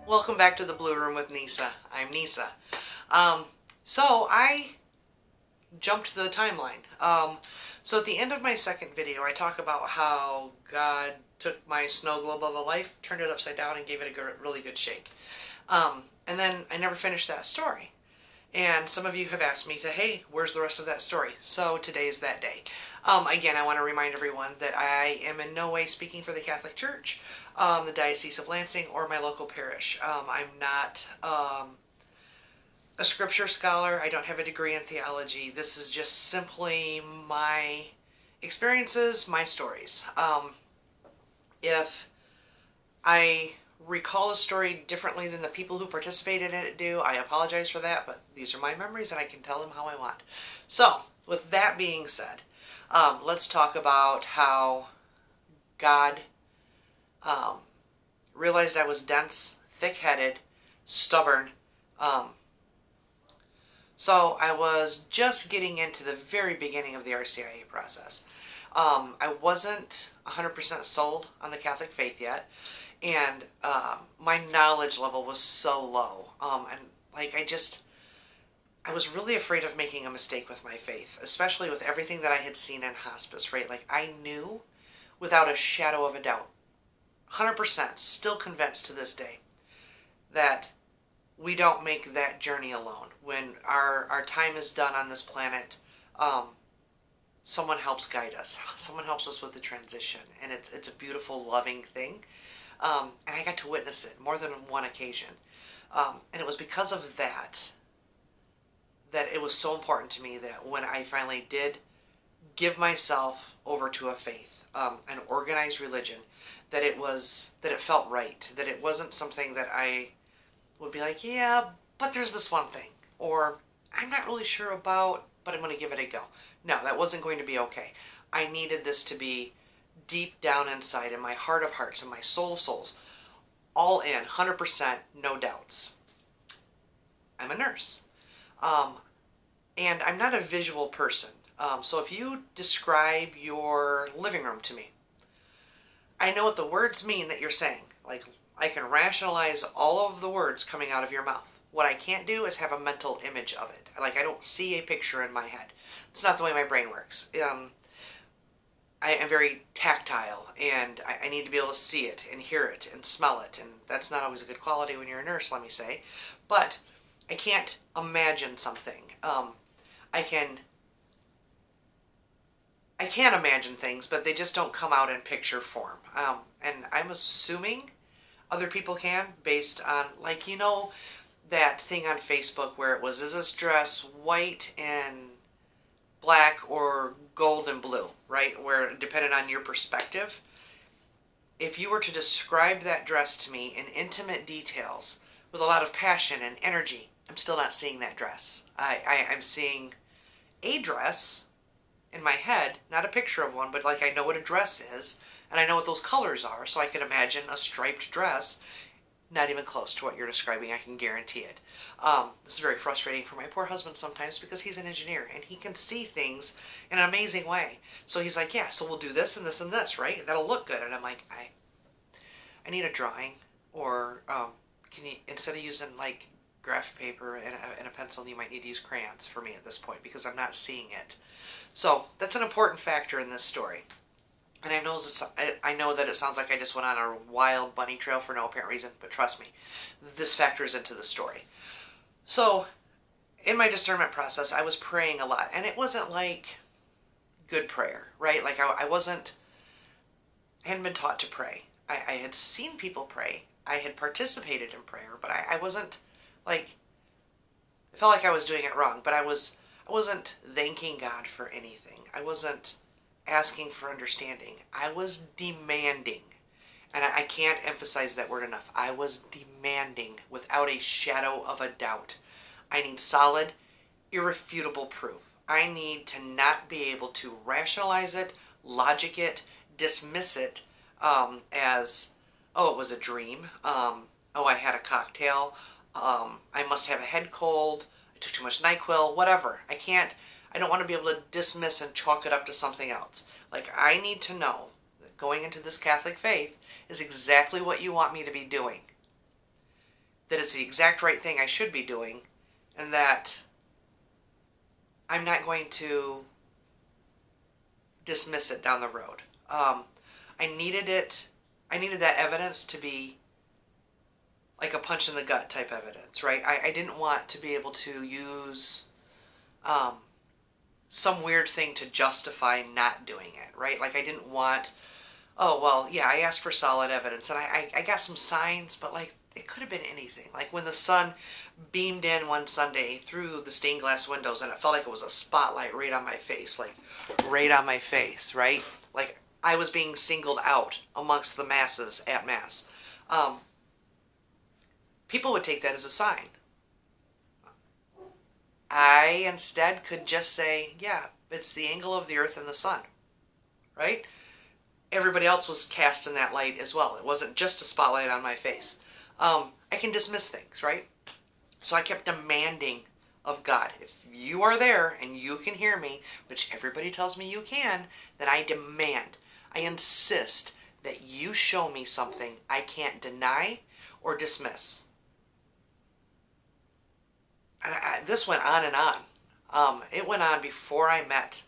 Welcome back to the Blue Room with Nisa. I'm Nisa. So I jumped the timeline. So at the end of my second video, I talk about how God took my snow globe of a life, turned it upside down, and gave it a really good shake. And then I never finished that story. And some of you have asked me to, hey, where's the rest of that story? So today is that day. Again, I want to remind everyone that I am in no way speaking for the Catholic Church, the Diocese of Lansing, or my local parish. I'm not a scripture scholar. I don't have a degree in theology. This is just simply my experiences, my stories. If I recall a story differently than the people who participated in it do, I apologize for that, but these are my memories and I can tell them how I want. So, with that being said, let's talk about how God realized I was dense, thick-headed, stubborn. So I was just getting into the very beginning of the RCIA process. I wasn't 100% sold on the Catholic faith yet. And my knowledge level was so low. And like I was really afraid of making a mistake with my faith, especially with everything that I had seen in hospice, right? Like I knew without a shadow of a doubt, 100%, still convinced to this day, that we don't make that journey alone. When our time is done on this planet, someone helps guide us. Someone helps us with the transition. And it's a beautiful, loving thing. And I got to witness it more than one occasion. And it was because of that it was so important to me that when I finally did give myself over to a faith, an organized religion, that it felt right, that it wasn't something that I would be like, yeah, but there's this one thing, or I'm not really sure about, but I'm going to give it a go. No, that wasn't going to be okay. I needed this to be deep down inside, in my heart of hearts, in my soul of souls, all in, 100%, no doubts. I'm a nurse. And I'm not a visual person. So if you describe your living room to me, I know what the words mean that you're saying. Like, I can rationalize all of the words coming out of your mouth. What I can't do is have a mental image of it. Like, I don't see a picture in my head. It's not the way my brain works. I am very tactile, and I need to be able to see it and hear it and smell it, and that's not always a good quality when you're a nurse, let me say. But I can't imagine something. I can imagine things, but they just don't come out in picture form. And I'm assuming other people can, based on, like, you know, that thing on Facebook where it was, is this dress white and black or gold and blue, right? Where it depended on your perspective. If you were to describe that dress to me in intimate details with a lot of passion and energy, I'm still not seeing that dress. I'm seeing a dress in my head, not a picture of one, but like I know what a dress is, and I know what those colors are, so I can imagine a striped dress. Not even close to what you're describing, I can guarantee it. This is very frustrating for my poor husband sometimes because he's an engineer and he can see things in an amazing way. So he's like, yeah, so we'll do this and this and this, right? That'll look good. And I'm like, I need a drawing, or can you, instead of using like graph paper and a pencil, you might need to use crayons for me at this point because I'm not seeing it. So that's an important factor in this story. And I know that it sounds like I just went on a wild bunny trail for no apparent reason, but trust me, this factors into the story. So, in my discernment process, I was praying a lot, and it wasn't like good prayer, right? Like I hadn't been taught to pray. I had seen people pray. I had participated in prayer, but I wasn't like, I felt like I was doing it wrong, but I wasn't thanking God for anything. I wasn't asking for understanding. I was demanding. And I can't emphasize that word enough. I was demanding without a shadow of a doubt. I need solid, irrefutable proof. I need to not be able to rationalize it, logic it, dismiss it as, oh, it was a dream. Oh, I had a cocktail. I must have a head cold. I took too much NyQuil, whatever. I don't want to be able to dismiss and chalk it up to something else. Like, I need to know that going into this Catholic faith is exactly what you want me to be doing. that it's the exact right thing I should be doing, and that I'm not going to dismiss it down the road. I needed it. I needed that evidence to be like a punch in the gut type evidence, right? I didn't want to be able to use some weird thing to justify not doing it, right? Like I didn't want, oh, well, yeah, I asked for solid evidence and I got some signs, but like it could have been anything. Like when the sun beamed in one Sunday through the stained glass windows and it felt like it was a spotlight right on my face, like right on my face, right? Like I was being singled out amongst the masses at Mass. People would take that as a sign. I instead could just say, yeah, it's the angle of the earth and the sun, right? Everybody else was cast in that light as well. It wasn't just a spotlight on my face. I can dismiss things, right? So I kept demanding of God, if you are there and you can hear me, which everybody tells me you can, then I demand, I insist that you show me something I can't deny or dismiss. And this went on and on. It went on before I met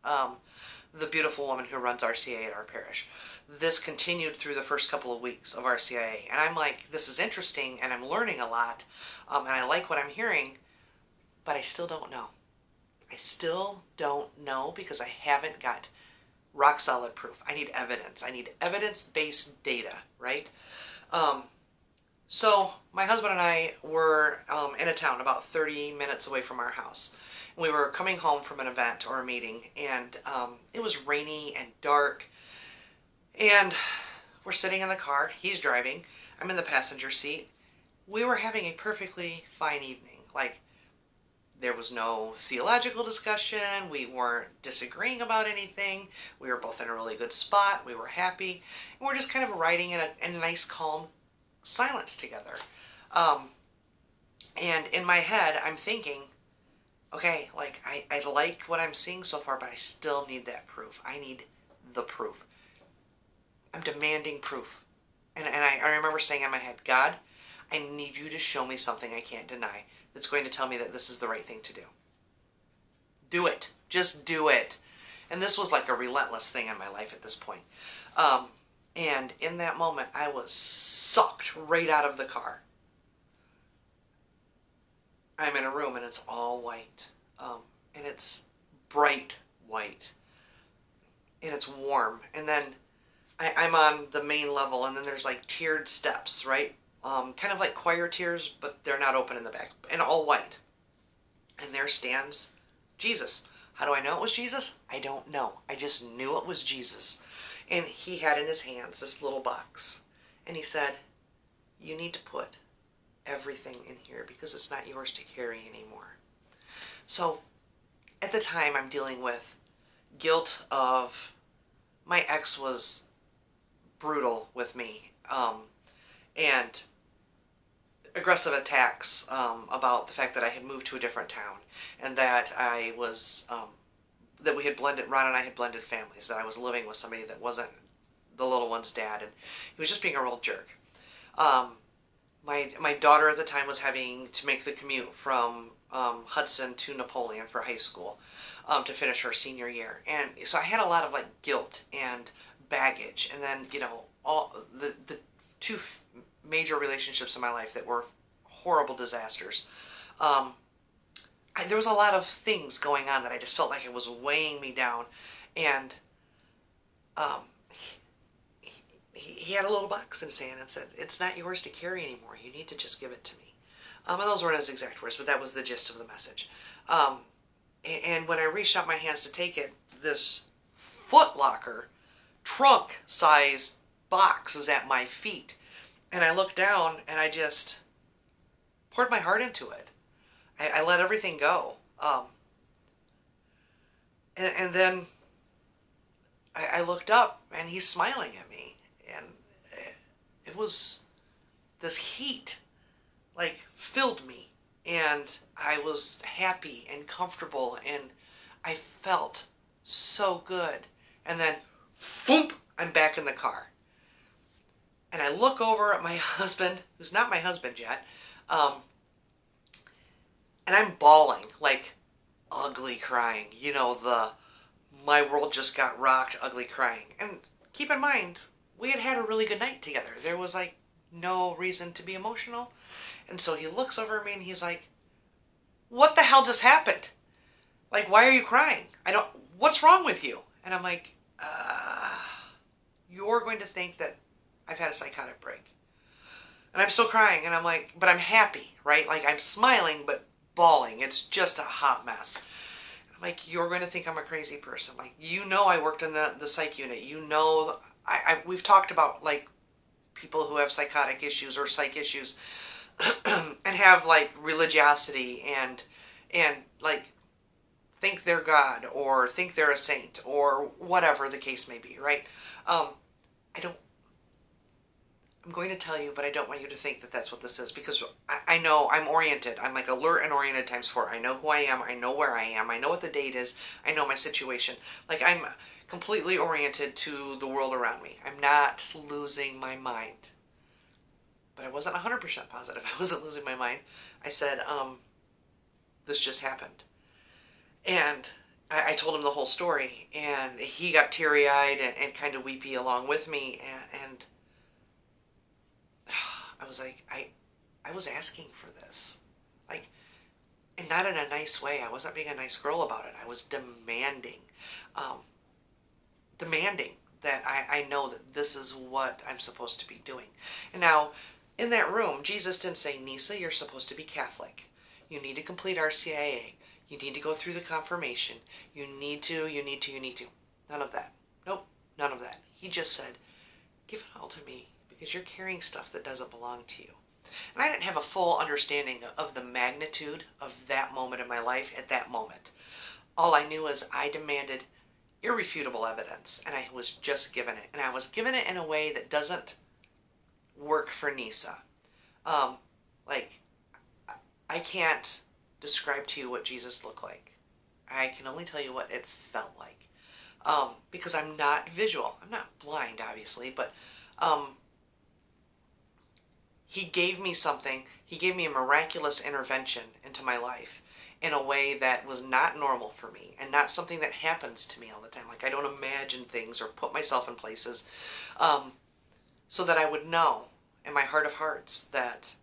the beautiful woman who runs RCA at our parish. This continued through the first couple of weeks of RCIA. And I'm like, this is interesting and I'm learning a lot. And I like what I'm hearing, but I still don't know. I still don't know because I haven't got rock solid proof. I need evidence. I need evidence-based data, right? So my husband and I were in a town about 30 minutes away from our house. We were coming home from an event or a meeting, and it was rainy and dark. And we're sitting in the car. He's driving. I'm in the passenger seat. We were having a perfectly fine evening. Like, there was no theological discussion. We weren't disagreeing about anything. We were both in a really good spot. We were happy. And we're just kind of riding in a nice, calm silence together. And in my head, I'm thinking, okay, like, I like what I'm seeing so far, but I still need that proof. I need the proof. I'm demanding proof. And I remember saying in my head, God, I need you to show me something I can't deny that's going to tell me that this is the right thing to do. Do it. Just do it. And this was like a relentless thing in my life at this point. And in that moment, I was sucked right out of the car. I'm in a room and it's all white. And it's bright white. And it's warm. And then I'm on the main level, and then there's like tiered steps, right? Kind of like choir tiers, but they're not open in the back, and all white. And there stands Jesus. How do I know it was Jesus? I don't know. I just knew it was Jesus. And he had in his hands this little box. And he said, you need to put everything in here because it's not yours to carry anymore. So at the time, I'm dealing with guilt of my ex was brutal with me, and aggressive attacks about the fact that I had moved to a different town, and that I was that we had blended, Ron and I had blended families, that I was living with somebody that wasn't the little one's dad, and he was just being a real jerk. My daughter at the time was having to make the commute from Hudson to Napoleon for high school to finish her senior year, and so I had a lot of like guilt and baggage, and then, you know, all the two major relationships in my life that were horrible disasters. There was a lot of things going on that I just felt like it was weighing me down, and he had a little box in his hand and said, it's not yours to carry anymore, you need to just give it to me. And those weren't his exact words, but that was the gist of the message. And when I reached out my hands to take it, this Foot Locker trunk-sized box is at my feet. And I looked down and I just poured my heart into it. I let everything go. And then I looked up and he's smiling at me. And it was this heat, like, filled me. And I was happy and comfortable and I felt so good. And then, boom, I'm back in the car. And I look over at my husband, who's not my husband yet, um, and I'm bawling, like ugly crying. You know, the my world just got rocked, ugly crying. And keep in mind, we had had a really good night together. There was like no reason to be emotional. And so he looks over at me and he's like, what the hell just happened? Like, why are you crying? What's wrong with you? And I'm like, you're going to think that I've had a psychotic break. And I'm still crying, and I'm like, but I'm happy, right? Like, I'm smiling, but bawling. It's just a hot mess. I'm like, you're going to think I'm a crazy person. Like, you know I worked in the psych unit. You know, we've talked about, like, people who have psychotic issues or psych issues and have, like, religiosity and like, think they're God or think they're a saint or whatever the case may be, right? I'm going to tell you, but I don't want you to think that that's what this is, because I know I'm oriented. I'm like alert and oriented times 4. I know who I am. I know where I am. I know what the date is. I know my situation. Like, I'm completely oriented to the world around me. I'm not losing my mind. But I wasn't 100% positive I wasn't losing my mind. I said, this just happened. And I told him the whole story, and he got teary-eyed and kind of weepy along with me, and I was like, I was asking for this. Like, and not in a nice way. I wasn't being a nice girl about it. I was demanding. Demanding that I know that this is what I'm supposed to be doing. And now, in that room, Jesus didn't say, Nisa, you're supposed to be Catholic. You need to complete RCIA. You need to go through the confirmation. You need to. None of that. Nope, none of that. He just said, give it all to me, because you're carrying stuff that doesn't belong to you. And I didn't have a full understanding of the magnitude of that moment in my life at that moment. All I knew is I demanded irrefutable evidence, and I was just given it. And I was given it in a way that doesn't work for Nisa. Like, I can't describe to you what Jesus looked like. I can only tell you what it felt like. Because I'm not visual. I'm not blind, obviously, but he gave me something. He gave me a miraculous intervention into my life in a way that was not normal for me and not something that happens to me all the time. Like, I don't imagine things or put myself in places, so that I would know in my heart of hearts that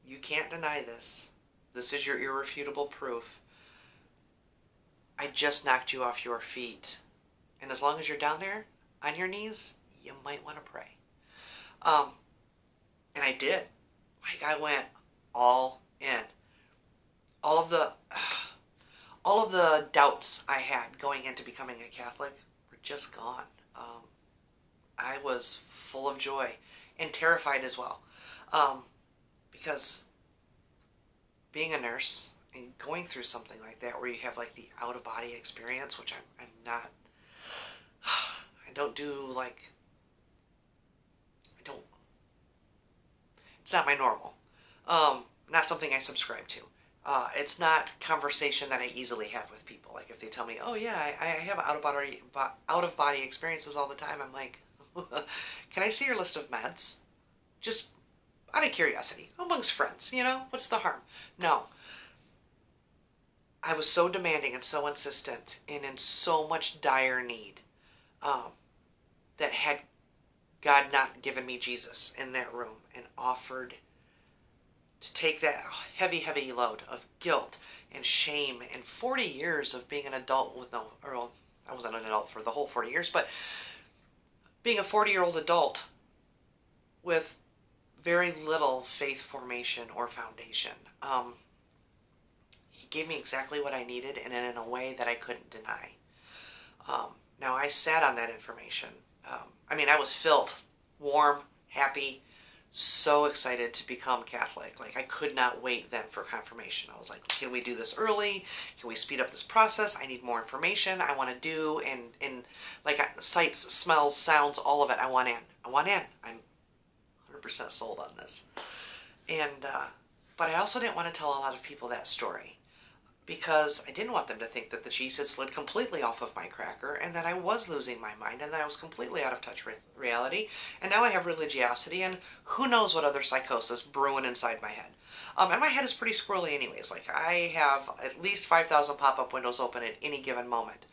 you can't deny this. This is your irrefutable proof. I just knocked you off your feet. And as long as you're down there on your knees, you might want to pray. And I did. Like, I went all in. All of the doubts I had going into becoming a Catholic were just gone. I was full of joy and terrified as well. Because being a nurse and going through something like that where you have like the out-of-body experience, which I'm not, I don't do like, it's not my normal. Not something I subscribe to. It's not conversation that I easily have with people. Like, if they tell me, oh yeah, I have out-of-body experiences all the time, I'm like, can I see your list of meds? Just out of curiosity, amongst friends, you know, what's the harm? No. I was so demanding and so insistent and in so much dire need, that had God not given me Jesus in that room and offered to take that heavy, heavy load of guilt and shame and 40 years of being an adult with no, or I wasn't an adult for the whole 40 years, but being a 40-year-old adult with very little faith formation or foundation. He gave me exactly what I needed, and in a way that I couldn't deny. Now, I sat on that information. I was filled, warm, happy, so excited to become Catholic. Like, I could not wait then for confirmation. I was like, can we do this early? Can we speed up this process? I need more information. I want to do, and like, sights, smells, sounds, all of it. I want in. I'm 100% sold on this. And, but I also didn't want to tell a lot of people that story, because I didn't want them to think that the cheese had slid completely off of my cracker and that I was losing my mind and that I was completely out of touch with reality. And now I have religiosity and who knows what other psychosis brewing inside my head. And my head is pretty squirrely anyways. Like, I have at least 5,000 pop-up windows open at any given moment.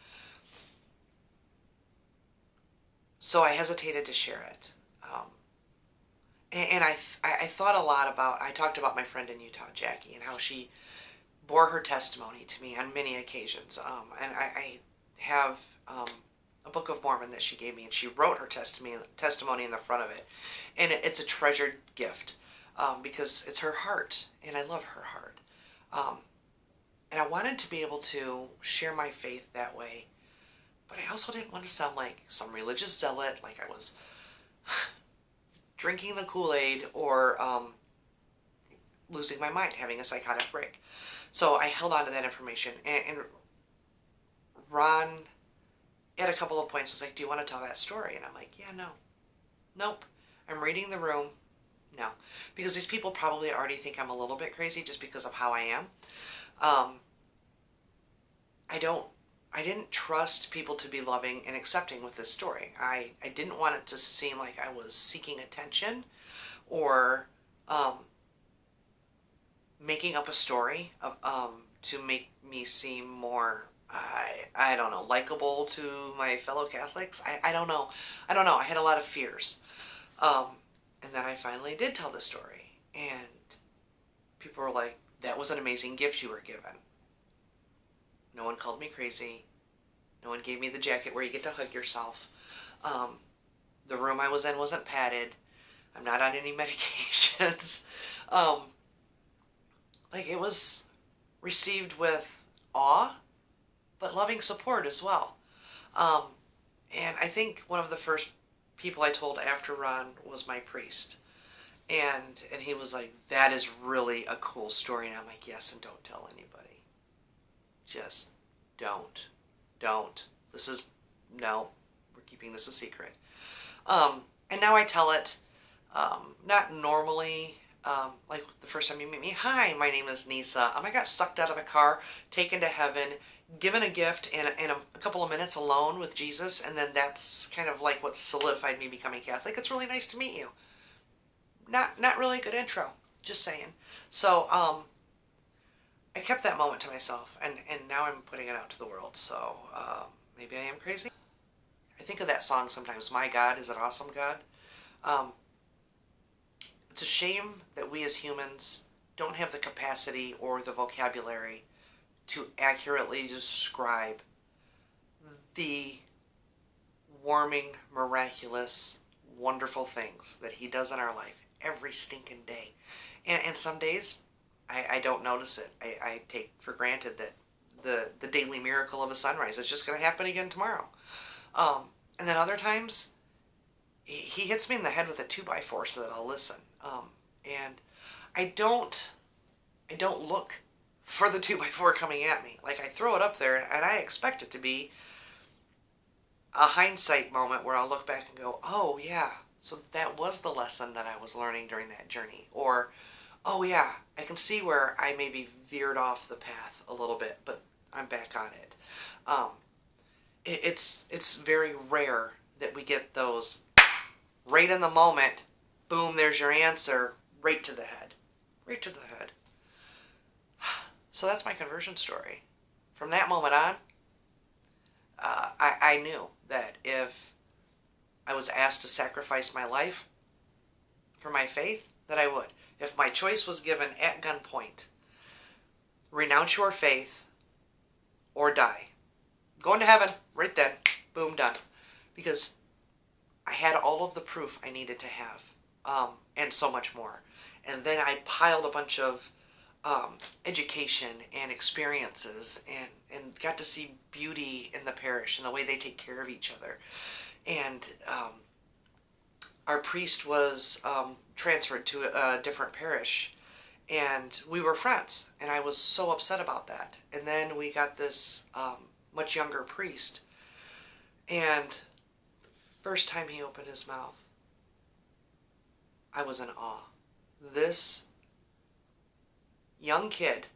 So I hesitated to share it. And I thought a lot about, I talked about my friend in Utah, Jackie, and how she bore her testimony to me on many occasions. And I have a Book of Mormon that she gave me, and she wrote her testimony in the front of it. And it's a treasured gift because it's her heart, and I love her heart. And I wanted to be able to share my faith that way, but I also didn't want to sound like some religious zealot, like I was drinking the Kool-Aid or losing my mind, having a psychotic break. So I held on to that information. And Ron, at a couple of points, was like, do you want to tell that story? And I'm like, yeah, no. Nope. I'm reading the room. No. Because these people probably already think I'm a little bit crazy just because of how I am. I didn't trust people to be loving and accepting with this story. I didn't want it to seem like I was seeking attention or making up a story to make me seem more, I don't know, likable to my fellow Catholics. I don't know. I had a lot of fears. And then I finally did tell the story. And people were like, that was an amazing gift you were given. No one called me crazy. No one gave me the jacket where you get to hug yourself. The room I was in wasn't padded. I'm not on any medications. Like, it was received with awe, but loving support as well. And I think one of the first people I told after Ron was my priest. And he was like, that is really a cool story. And I'm like, yes, and don't tell anybody. Just don't. No, we're keeping this a secret. And now I tell it, not normally, like the first time you meet me, hi, my name is Nisa. I got sucked out of a car, taken to heaven, given a gift, and a couple of minutes alone with Jesus, and then that's kind of like what solidified me becoming Catholic. It's really nice to meet you. Not really a good intro, just saying. So, I kept that moment to myself, and now I'm putting it out to the world, so maybe I am crazy. I think of that song sometimes, My God is an Awesome God. It's a shame that we as humans don't have the capacity or the vocabulary to accurately describe the warming, miraculous, wonderful things that he does in our life every stinking day. And some days, I don't notice it. I take for granted that the daily miracle of a sunrise is just going to happen again tomorrow. And then other times, he hits me in the head with a 2x4 so that I'll listen. And I don't look for the 2x4 coming at me. Like, I throw it up there and I expect it to be a hindsight moment where I'll look back and go, oh yeah, so that was the lesson that I was learning during that journey. Or, oh yeah, I can see where I maybe veered off the path a little bit, but I'm back on it. It's very rare that we get those right in the moment, boom, there's your answer, right to the head. Right to the head. So that's my conversion story. From that moment on, I knew that if I was asked to sacrifice my life for my faith, that I would. If my choice was given at gunpoint, renounce your faith or die. Going to heaven, right then, boom, done. Because I had all of the proof I needed to have, and so much more. And then I piled a bunch of education and experiences and got to see beauty in the parish and the way they take care of each other. And our priest was transferred to a different parish, and we were friends, and I was so upset about that. And then we got this much younger priest, and first time he opened his mouth, I was in awe. This young kid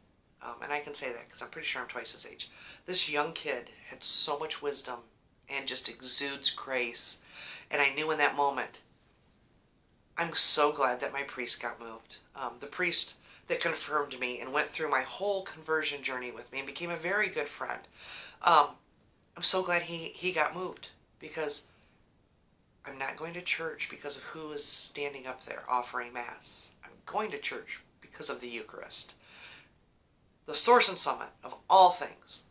and I can say that because I'm pretty sure I'm twice his age. This young kid had so much wisdom and just exudes grace. And I knew in that moment, I'm so glad that my priest got moved. The priest that confirmed me and went through my whole conversion journey with me and became a very good friend. I'm so glad he got moved, because I'm not going to church because of who is standing up there offering Mass. I'm going to church because of the Eucharist. The source and summit of all things.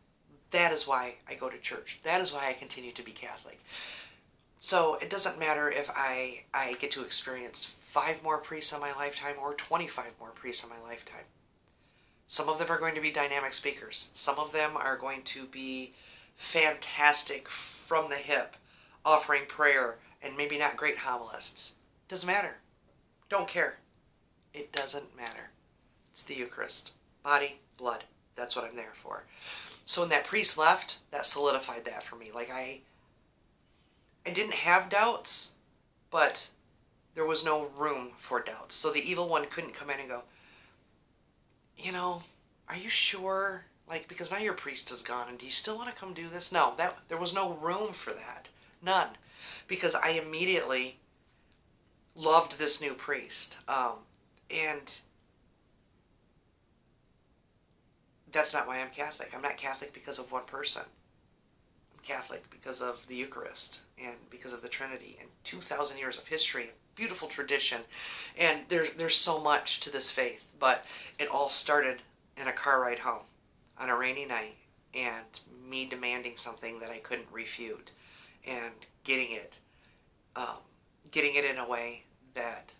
That is why I go to church. That is why I continue to be Catholic. So it doesn't matter if I get to experience 5 more priests in my lifetime or 25 more priests in my lifetime. Some of them are going to be dynamic speakers. Some of them are going to be fantastic from the hip, offering prayer, and maybe not great homilists. Doesn't matter. Don't care. It doesn't matter. It's the Eucharist. Body, blood. That's what I'm there for. So when that priest left, that solidified that for me. Like I didn't have doubts, but there was no room for doubts. So the evil one couldn't come in and go, are you sure? Like, because now your priest is gone, and do you still want to come do this? No, there was no room for that. None. Because I immediately loved this new priest. And that's not why I'm Catholic. I'm not Catholic because of one person. I'm Catholic because of the Eucharist and because of the Trinity and 2,000 years of history, beautiful tradition. And there's so much to this faith. But it all started in a car ride home on a rainy night, and me demanding something that I couldn't refute, and getting it in a way that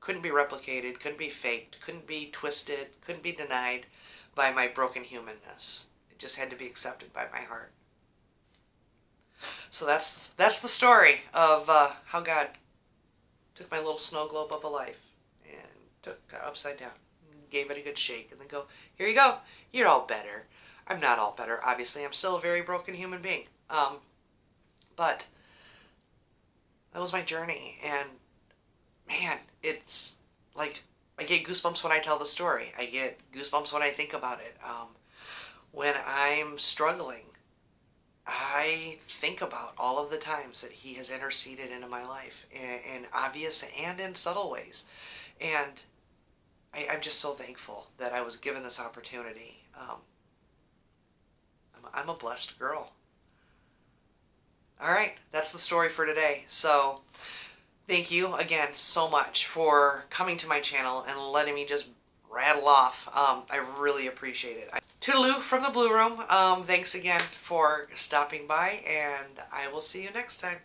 couldn't be replicated, couldn't be faked, couldn't be twisted, couldn't be denied by my broken humanness. It just had to be accepted by my heart. So that's the story of how God took my little snow globe of a life and got upside down, gave it a good shake, and then go, here you go, you're all better. I'm not all better, obviously. I'm still a very broken human being. But that was my journey, and man, it's like I get goosebumps when I tell the story. I get goosebumps when I think about it. When I'm struggling, I think about all of the times that he has interceded into my life in obvious and in subtle ways. And I'm just so thankful that I was given this opportunity. I'm a blessed girl. All right, that's the story for today. So thank you again so much for coming to my channel and letting me just rattle off. I really appreciate it. Toodaloo from the Blue Room. Thanks again for stopping by, and I will see you next time.